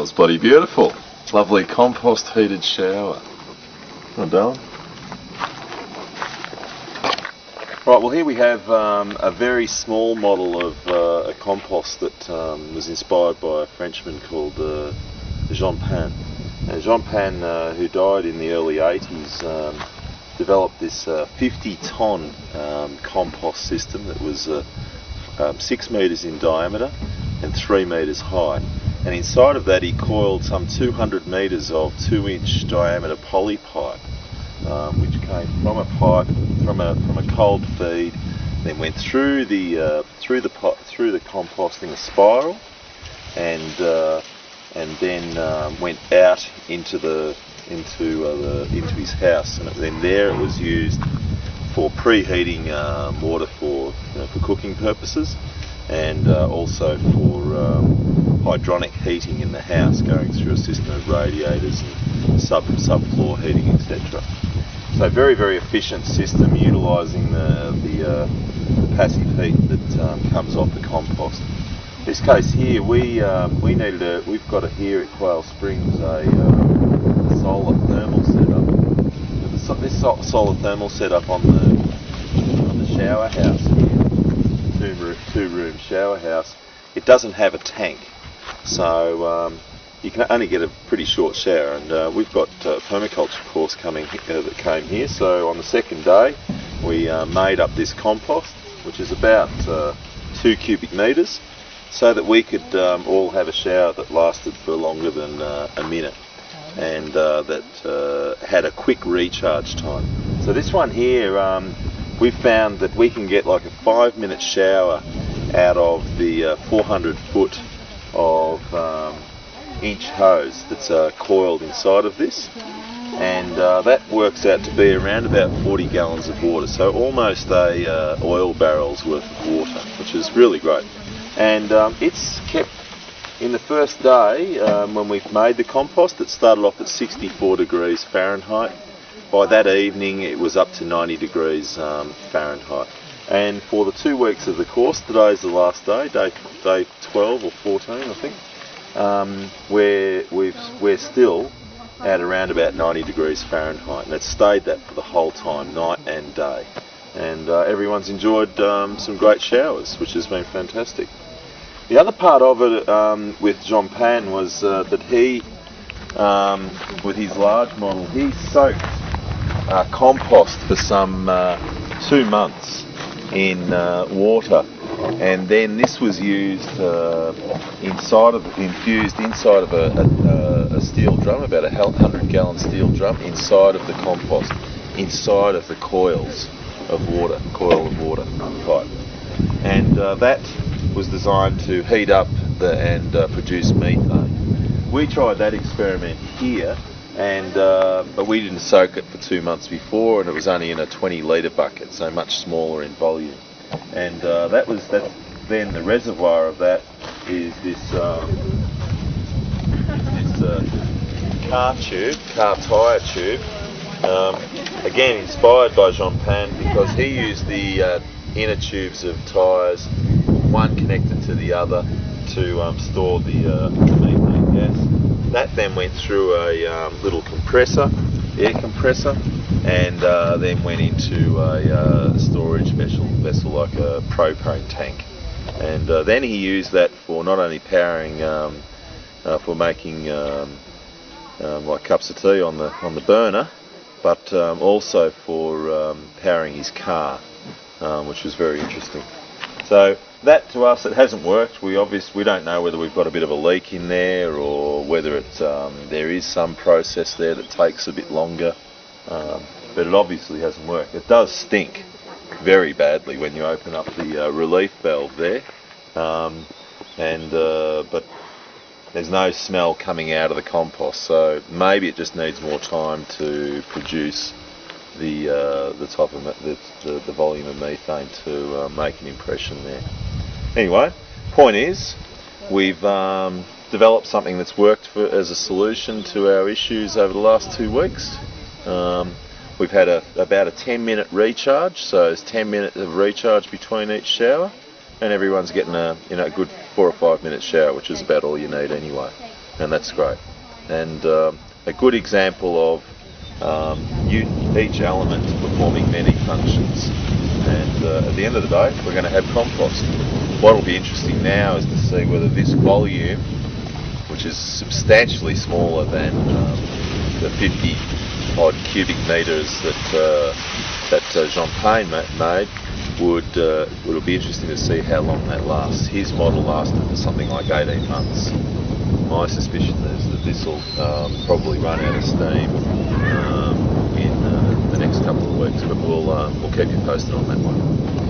was bloody beautiful. Lovely compost heated shower. Well done. Right, well here we have a very small model of a compost that was inspired by a Frenchman called Jean Pan. And Jean Pan, who died in the early 80s, developed this 50-ton compost system that was 6 metres in diameter and 3 metres high. And inside of that he coiled some 200 metres of 2-inch diameter poly pipe, which came from a pipe from a cold feed, then went through the compost in a spiral, and then went out into his house, and then there it was used for preheating water for cooking purposes, and also for hydronic heating in the house, going through a system of radiators and subfloor heating, etc. So very, very efficient system, utilising the passive heat that comes off the compost. In this case here, we've got here at Quail Springs a solar thermal setup. This solar thermal setup on the shower house here, two-room shower house, it doesn't have a tank, so you can only get a pretty short shower. And we've got a permaculture course that came here, so on the second day we made up this compost, which is about 2 cubic metres, so that we could all have a shower that lasted for longer than a minute, and that had a quick recharge time. So this one here, we found that we can get like a 5-minute shower out of the 400 foot of inch hose that's coiled inside of this, and that works out to be around about 40 gallons of water, so almost a oil barrel's worth of water, which is really great. And it's kept, in the first day when we've made the compost, it started off at 64 degrees Fahrenheit. By that evening it was up to 90 degrees Fahrenheit. And for the 2 weeks of the course, today's the last day, day 12 or 14 I think, we're still at around about 90 degrees Fahrenheit, and it's stayed that for the whole time, night and day. And everyone's enjoyed some great showers, which has been fantastic. The other part of it with Jean Pan was that he, with his large model, he soaked compost for some 2 months in water, and then this was used infused inside of a steel drum, about a 100-gallon steel drum, inside of the compost, inside of the coil of water pipe, and that was designed to heat up and produce methane. We tried that experiment here, and but we didn't soak it for 2 months before, and it was only in a 20-litre bucket, so much smaller in volume. And then the reservoir of that is this car tyre tube. Again, inspired by Jean Pan, because he used the inner tubes of tyres, one connected to the other, to store the methane gas. That then went through a little air compressor, and then went into a storage vessel like a propane tank. And then he used that for not only powering, for making like cups of tea on the burner, but also for powering his car, which was very interesting. So that, to us, it hasn't worked. We don't know whether we've got a bit of a leak in there, or whether there is some process there that takes a bit longer, but it obviously hasn't worked. It does stink very badly when you open up the relief valve there, but there's no smell coming out of the compost, so maybe it just needs more time to produce the volume of methane to make an impression there. Anyway, point is, we've developed something that's worked as a solution to our issues over the last 2 weeks. We've had about a 10-minute recharge, so there's 10 minutes of recharge between each shower, and everyone's getting a good 4 or 5 minute shower, which is about all you need anyway. and that's great. And a good example of each element performing many functions. And at the end of the day, we're going to have compost. What will be interesting now is to see whether this volume, which is substantially smaller than the 50 odd cubic metres that Jean-Pain made, it'll be interesting to see how long that lasts. His model lasted for something like 18 months. My suspicion is that this will probably run out of steam in the next couple of weeks, but we'll keep you posted on that one.